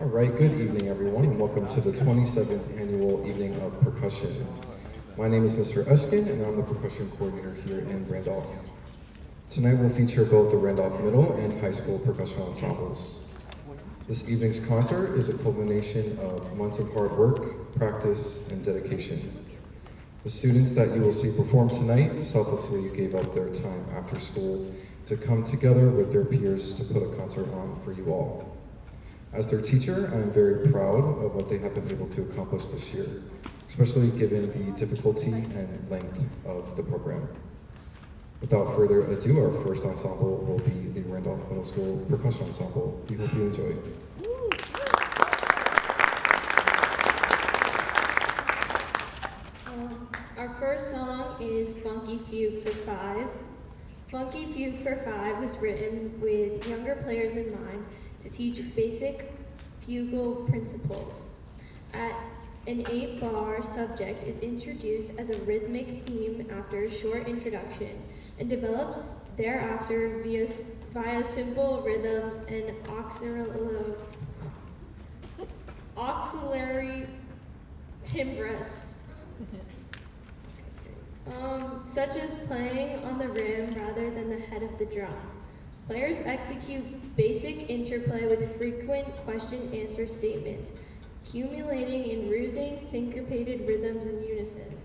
All right, good evening, everyone, and welcome to the 27th Annual Evening of Percussion. My name is Mr. Eskin, and I'm the percussion coordinator here in Randolph. Tonight we'll feature both the Randolph Middle and High School percussion ensembles. This evening's concert is a culmination of months of hard work, practice, and dedication. The students that you will see perform tonight selflessly gave up their time after school to come together with their peers to put a concert on for you all. As their teacher, I am very proud of what they have been able to accomplish this year, especially given the difficulty and length of the program. Without further ado, our first ensemble will be the Randolph Middle School Percussion Ensemble. We hope you enjoy. Our first song is Funky Fugue for Five. Funky Fugue for Five was written with younger players in mind to teach basic fugal principles. An 8-bar subject is introduced as a rhythmic theme after a short introduction and develops thereafter via simple rhythms and auxiliary timbres. Such as playing on the rim rather than the head of the drum. Players execute basic interplay with frequent question-answer statements, accumulating in rousing, syncopated rhythms in unison.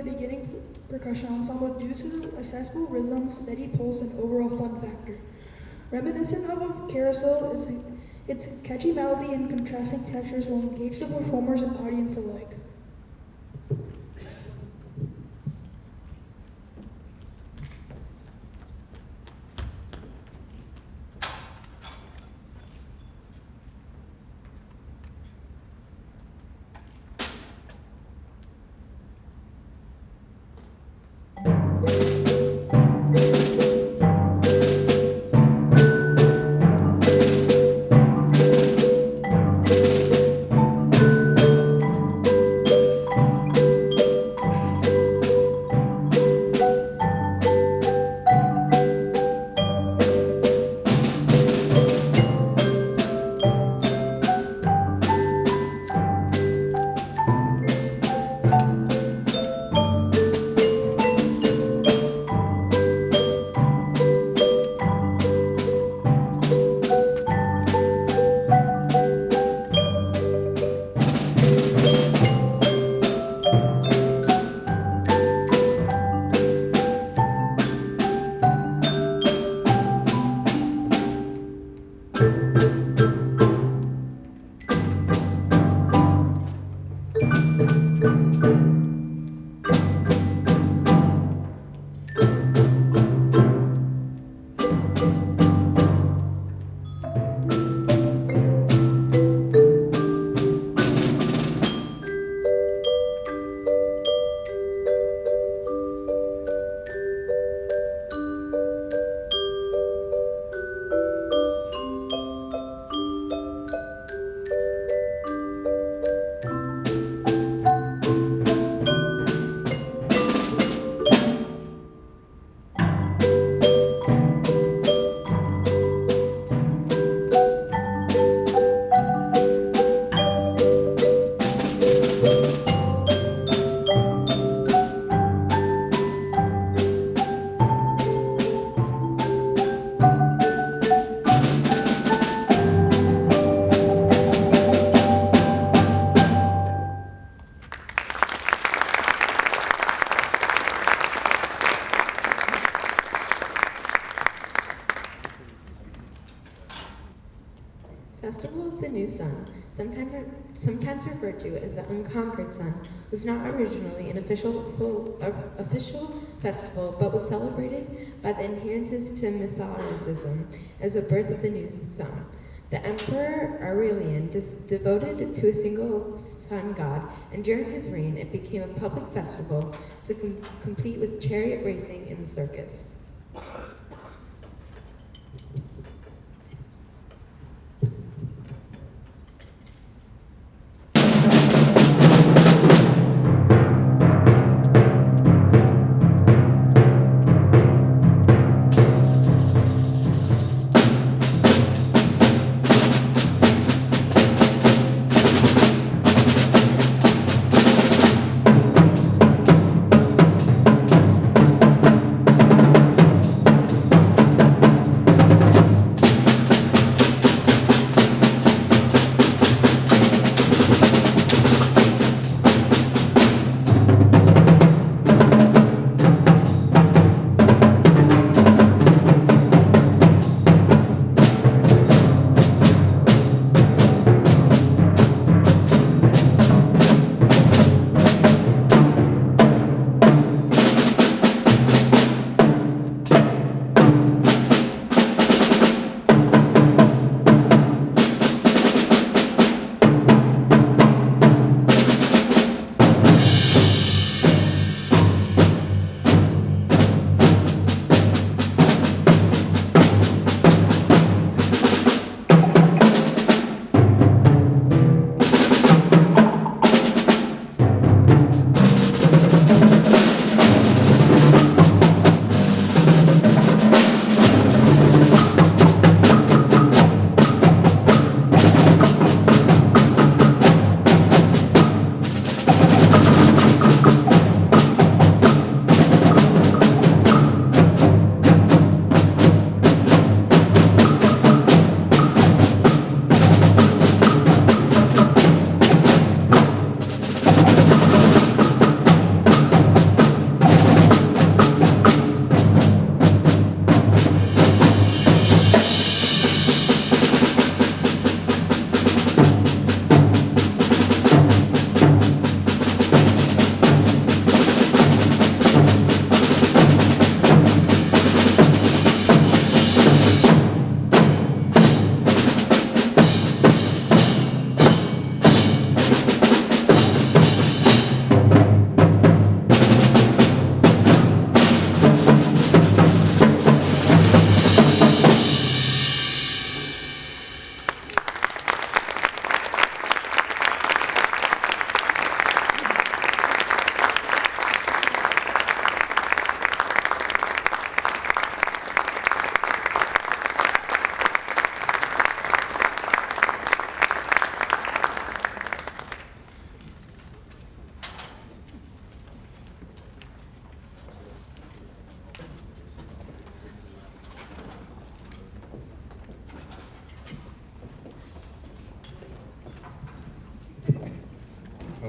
a beginning percussion ensemble due to accessible rhythm, steady pulse, and overall fun factor. Reminiscent of a carousel, its catchy melody and contrasting textures will engage the performers and audience alike. Festival of the New Sun, sometimes referred to as the Unconquered Sun, was not originally an official festival, but was celebrated by the adherents to Catholicism as the birth of the new sun. The Emperor Aurelian devoted to a single sun god, and during his reign it became a public festival to compete with chariot racing in the circus.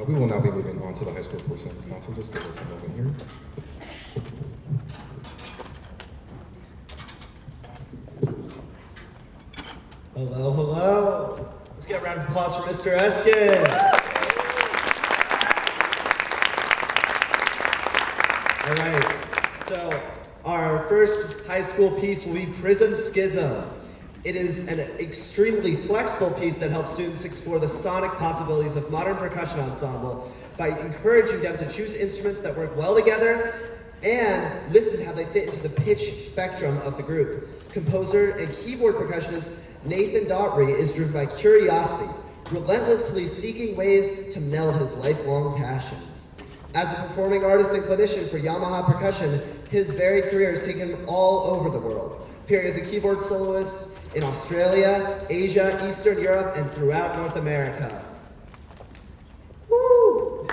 We will now be moving on to the high school portion of the concert. Just give us a moment here. Hello, hello. Let's get a round of applause for Mr. Eskin. All right, so our first high school piece will be Prism Schism. It is an extremely flexible piece that helps students explore the sonic possibilities of modern percussion ensemble by encouraging them to choose instruments that work well together and listen to how they fit into the pitch spectrum of the group. Composer and keyboard percussionist Nathan Daughtry is driven by curiosity, relentlessly seeking ways to meld his lifelong passions. As a performing artist and clinician for Yamaha Percussion, his varied career has taken him all over the world, appearing as a keyboard soloist in Australia, Asia, Eastern Europe, and throughout North America. Woo!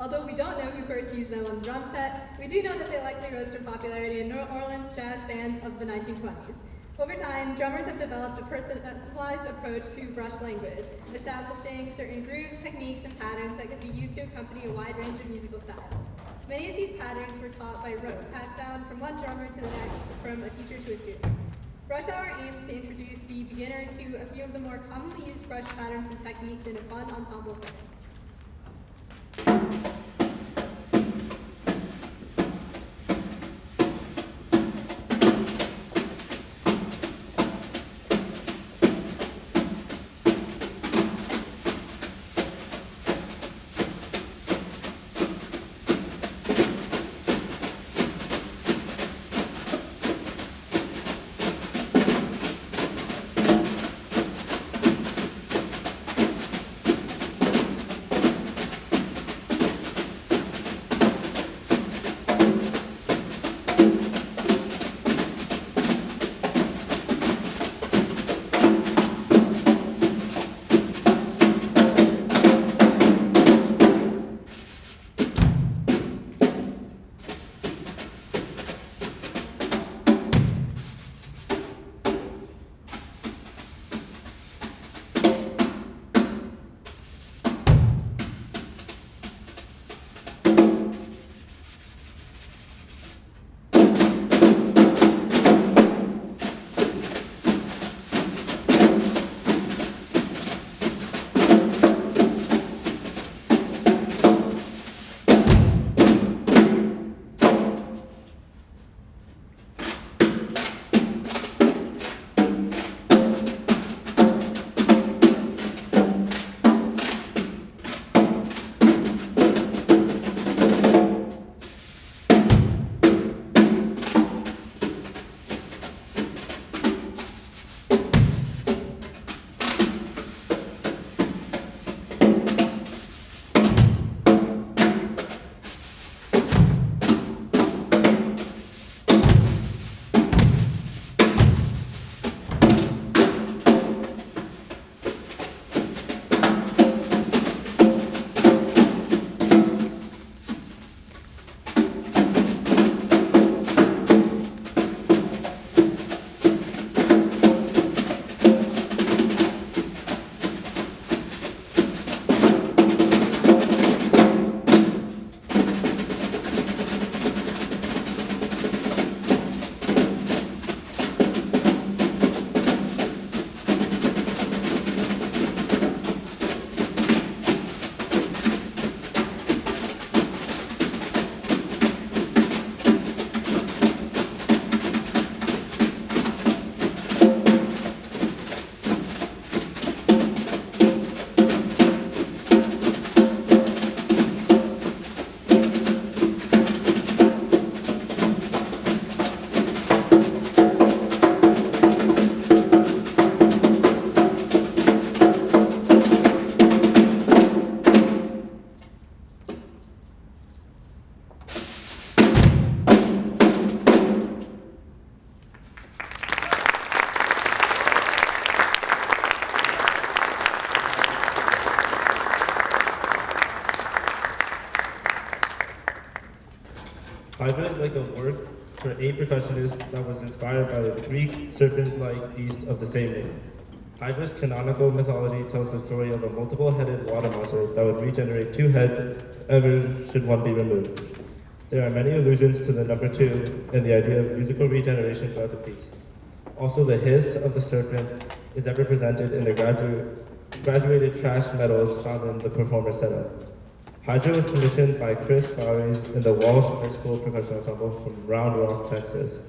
Although we don't know who first used them on the drum set, we do know that they likely rose to popularity in New Orleans jazz bands of the 1920s. Over time, drummers have developed a personalized approach to brush language, establishing certain grooves, techniques, and patterns that can be used to accompany a wide range of musical styles. Many of these patterns were taught by rote, passed down from one drummer to the next, from a teacher to a student. Brush Hour aims to introduce the beginner to a few of the more commonly used brush patterns and techniques in a fun ensemble setting. Hydra is like a work for 8 percussionists that was inspired by the Greek serpent-like beast of the same name. Hydra's canonical mythology tells the story of a multiple-headed water monster that would regenerate 2 heads ever should one be removed. There are many allusions to the number 2 and the idea of musical regeneration throughout the piece. Also, the hiss of the serpent is ever presented in the graduated trash medals found in the performer's setup. Hydra was commissioned by Chris Bowers in the Walsh High School Percussion Ensemble from Round Rock, Texas.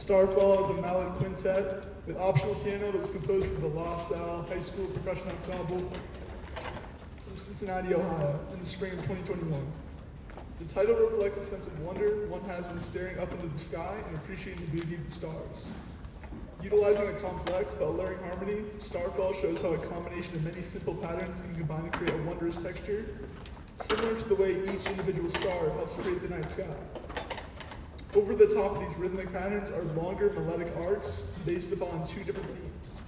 Starfall is a mallet quintet with optional piano that was composed for the La Salle High School Percussion Ensemble from Cincinnati, Ohio, in the spring of 2021. The title reflects a sense of wonder one has when staring up into the sky and appreciating the beauty of the stars. Utilizing a complex but alluring harmony, Starfall shows how a combination of many simple patterns can combine to create a wondrous texture, similar to the way each individual star helps create the night sky. Over the top of these rhythmic patterns are longer melodic arcs based upon two different themes.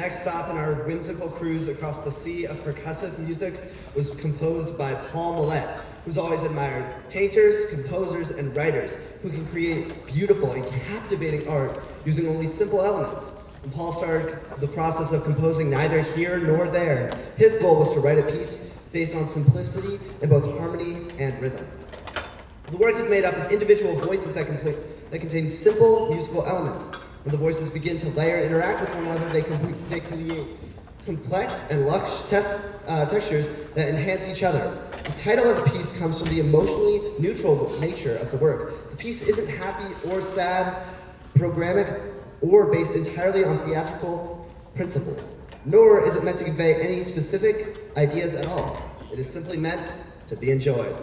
next stop in our whimsical cruise across the sea of percussive music was composed by Paul Millette, who's always admired painters, composers, and writers who can create beautiful and captivating art using only simple elements. When Paul started the process of composing Neither Here Nor There, his goal was to write a piece based on simplicity in both harmony and rhythm. The work is made up of individual voices that contain simple musical elements. When the voices begin to layer and interact with one another, they create complex and lush textures that enhance each other. The title of the piece comes from the emotionally neutral nature of the work. The piece isn't happy or sad, programmatic, or based entirely on theatrical principles, nor is it meant to convey any specific ideas at all. It is simply meant to be enjoyed.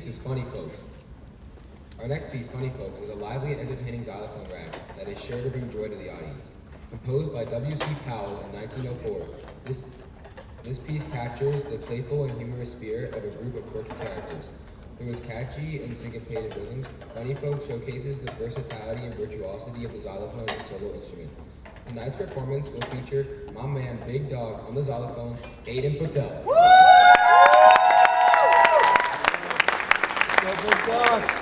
piece is Funny Folks. Our next piece, Funny Folks, is a lively and entertaining xylophone rag that is sure to bring joy to the audience. Composed by W.C. Powell in 1904, this piece captures the playful and humorous spirit of a group of quirky characters. Through its catchy and syncopated rhythms, Funny Folks showcases the versatility and virtuosity of the xylophone as a solo instrument. Tonight's performance will feature my man Big Dog on the xylophone, Aiden Patel. Big Dog.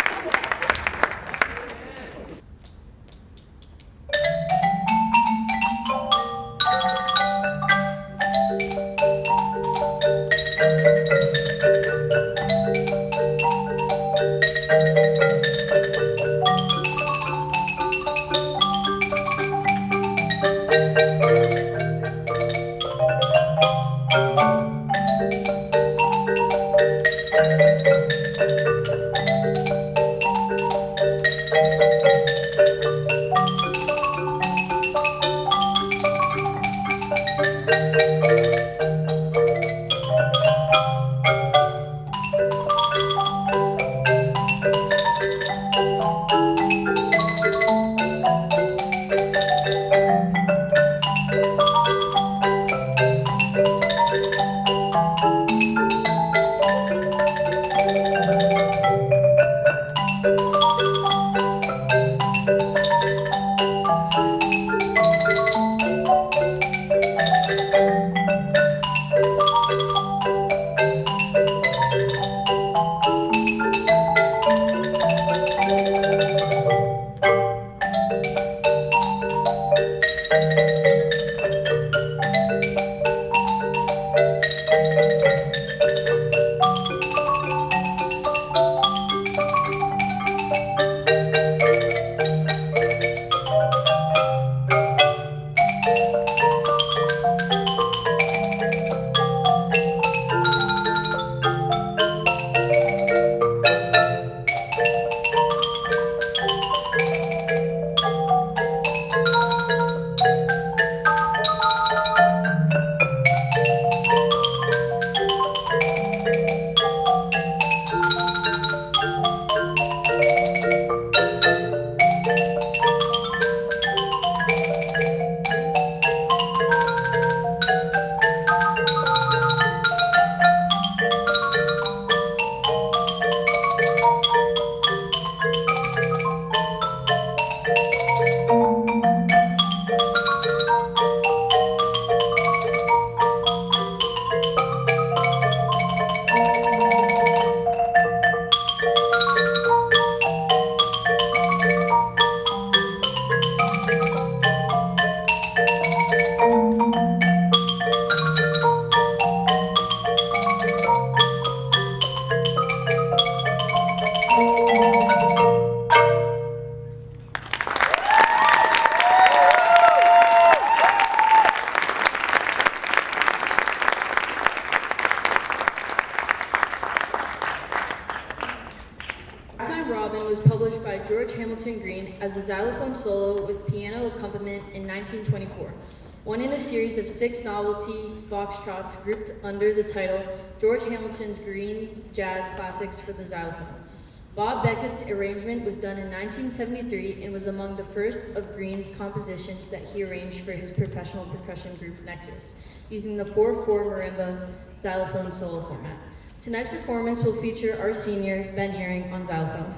George Hamilton Green as a xylophone solo with piano accompaniment in 1924, one in a series of 6 novelty foxtrots grouped under the title George Hamilton's Green Jazz Classics for the Xylophone. Bob Beckett's arrangement was done in 1973 and was among the first of Green's compositions that he arranged for his professional percussion group Nexus, using the 4/4 marimba xylophone solo format. Tonight's performance will feature our senior, Ben Herring, on xylophone.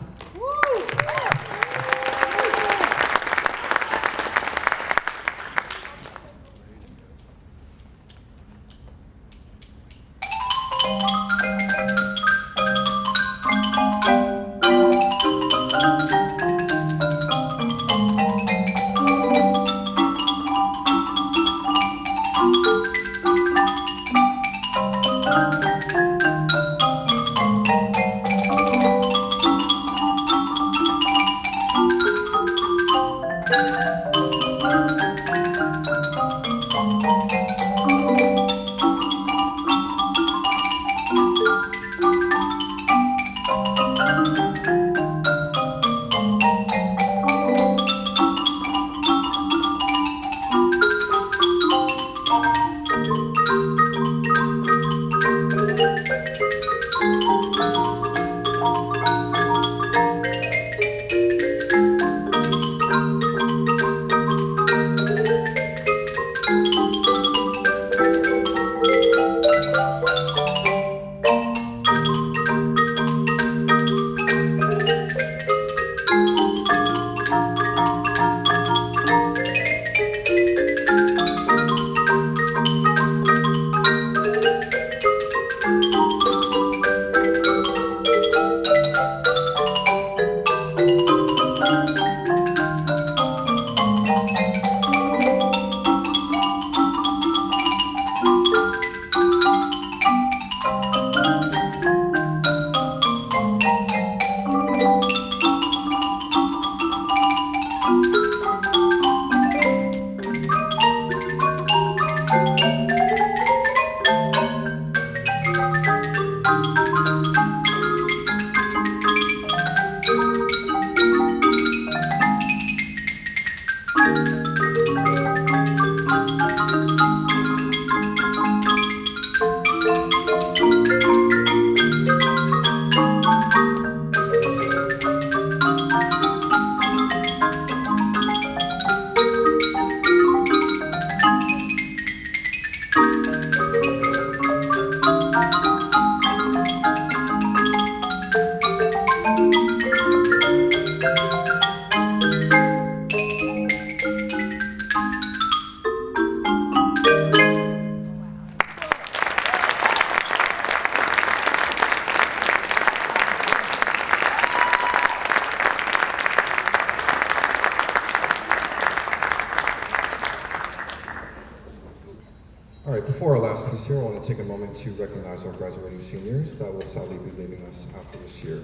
All right, before our last piece here, I want to take a moment to recognize our graduating seniors that will sadly be leaving us after this year.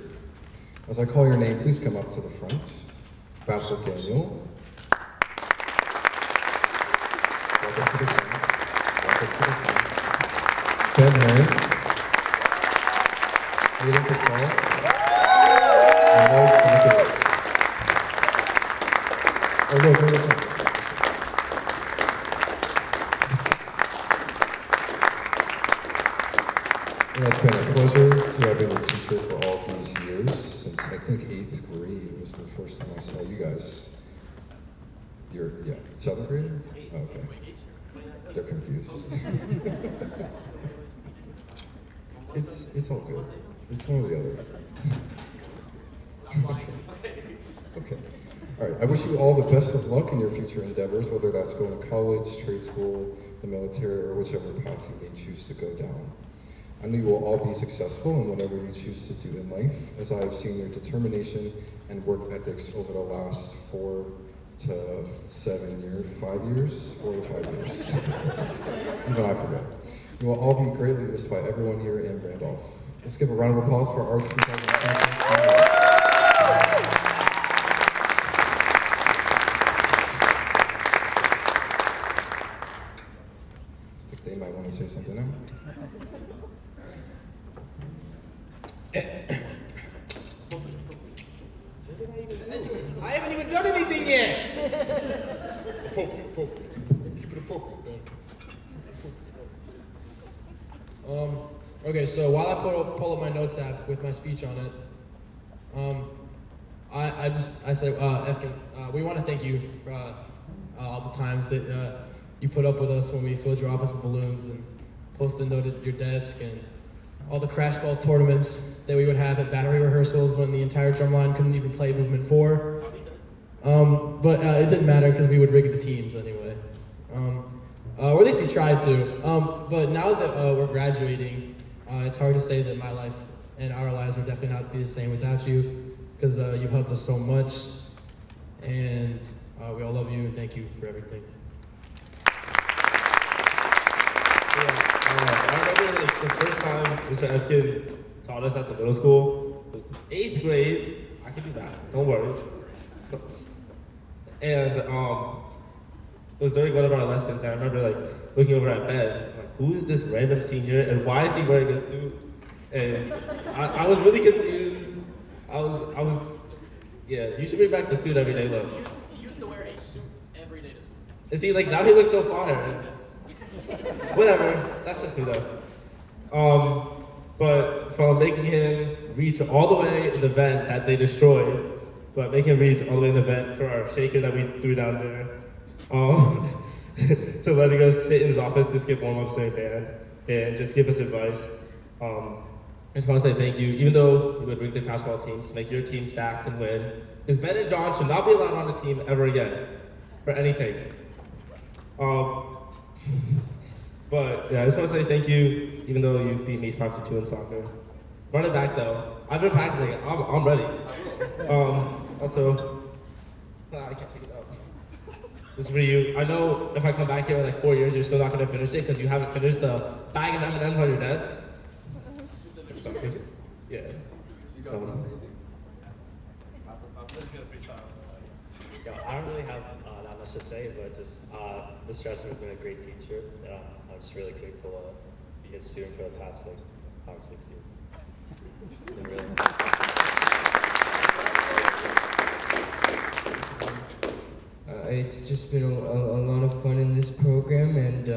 As I call your name, please come up to the front. Basil Daniel. Welcome to the front. Welcome to the front. Ben Herring. Aiden Patel. And Lloyd Sienkiewicz. Oh, no, go to the front. It's been a pleasure to have been your teacher for all these years, since I think 8th grade was the first time I saw you guys. You're, 7th grade? Oh, okay. They're confused. It's all good. It's one or the other. Okay. All right, I wish you all the best of luck in your future endeavors, whether that's going to college, trade school, the military, or whichever path you may choose to go down. I know you will all be successful in whatever you choose to do in life, as I have seen your determination and work ethics over the last 4 to 7 years, 5 years, 4 to 5 years. Even I forget. You will all be greatly missed by everyone here in Randolph. Let's give a round of applause for Arts 2020. They might want to say something now. I haven't even done anything yet. Appropriate. Keep it appropriate, man. Okay, so while I pull up my notes app with my speech on it, I said, Eskin, we want to thank you for all the times that you put up with us when we filled your office with balloons and post-it noted your desk, and all the crash ball tournaments that we would have at battery rehearsals when the entire drumline couldn't even play movement 4. But it didn't matter because we would rig the teams anyway. Or at least we tried to. But now that we're graduating, it's hard to say that my life and our lives would definitely not be the same without you, because you've helped us so much, and we all love you and thank you for everything. I remember the first time Mr. Eskin taught us at the middle school was 8th grade. I can do that, don't worry. And it was during one of our lessons, and I remember looking over at Ben, who's this random senior and why is he wearing a suit? And I was really confused. I was, you should bring back the suit every day look. He used to wear a suit every day to school. And see, now he looks so fire. Whatever, that's just me though. But from making him reach all the way in the vent that they destroyed, but making him reach all the way in the vent for our shaker that we threw down there, to letting us sit in his office to skip warm-ups in band and just give us advice. I just want to say thank you, even though you would bring the crash ball teams to make your team stack and win, because Ben and John should not be allowed on the team ever again, for anything. But yeah, I just want to say thank you, even though you beat me 5-2 in soccer. Running back though, I've been practicing it, I'm ready. Also, I can't pick it up. This is for you. I know if I come back here in 4 years, you're still not going to finish it because you haven't finished the bag of M&Ms on your desk. Sorry. Yeah. I don't really have that much to say, but just Mr. Eskin has been a great teacher, and I'm just really grateful to be his student for the past 5 or 6 years. It's just been a lot of fun in this program, and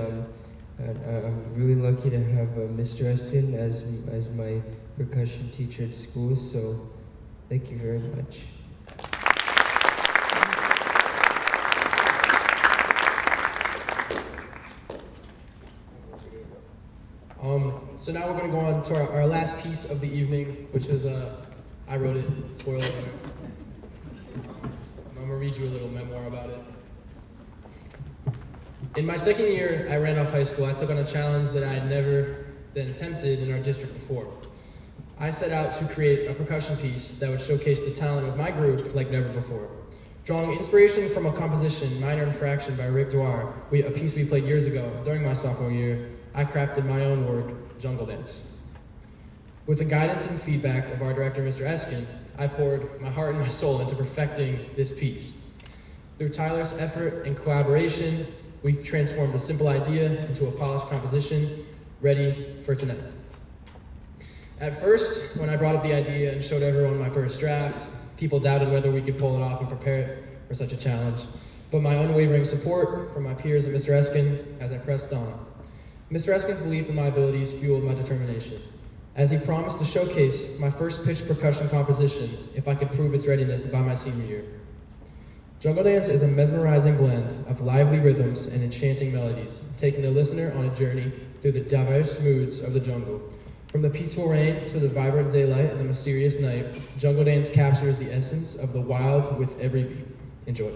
I'm really lucky to have Mr. Eskin as my percussion teacher at school, so thank you very much. So now we're going to go on to our last piece of the evening, which is, I wrote it, spoiler alert. I'm going to read you a little memoir about it. In my second year at Randolph High School, I took on a challenge that I had never been attempted in our district before. I set out to create a percussion piece that would showcase the talent of my group like never before. Drawing inspiration from a composition, Minor Infraction by Rick Dwyer, a piece we played years ago during my sophomore year, I crafted my own work, Jungle Dance. With the guidance and feedback of our director, Mr. Eskin, I poured my heart and my soul into perfecting this piece. Through tireless effort and collaboration, we transformed a simple idea into a polished composition, ready for tonight. At first, when I brought up the idea and showed everyone my first draft, people doubted whether we could pull it off and prepare it for such a challenge. But my unwavering support from my peers and Mr. Eskin as I pressed on. Mr. Eskin's belief in my abilities fueled my determination, as he promised to showcase my first pitch percussion composition if I could prove its readiness by my senior year. Jungle Dance is a mesmerizing blend of lively rhythms and enchanting melodies, taking the listener on a journey through the diverse moods of the jungle. From the peaceful rain to the vibrant daylight and the mysterious night, Jungle Dance captures the essence of the wild with every beat. Enjoy.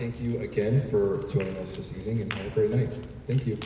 thank you again for joining us this evening and have a great night. Thank you.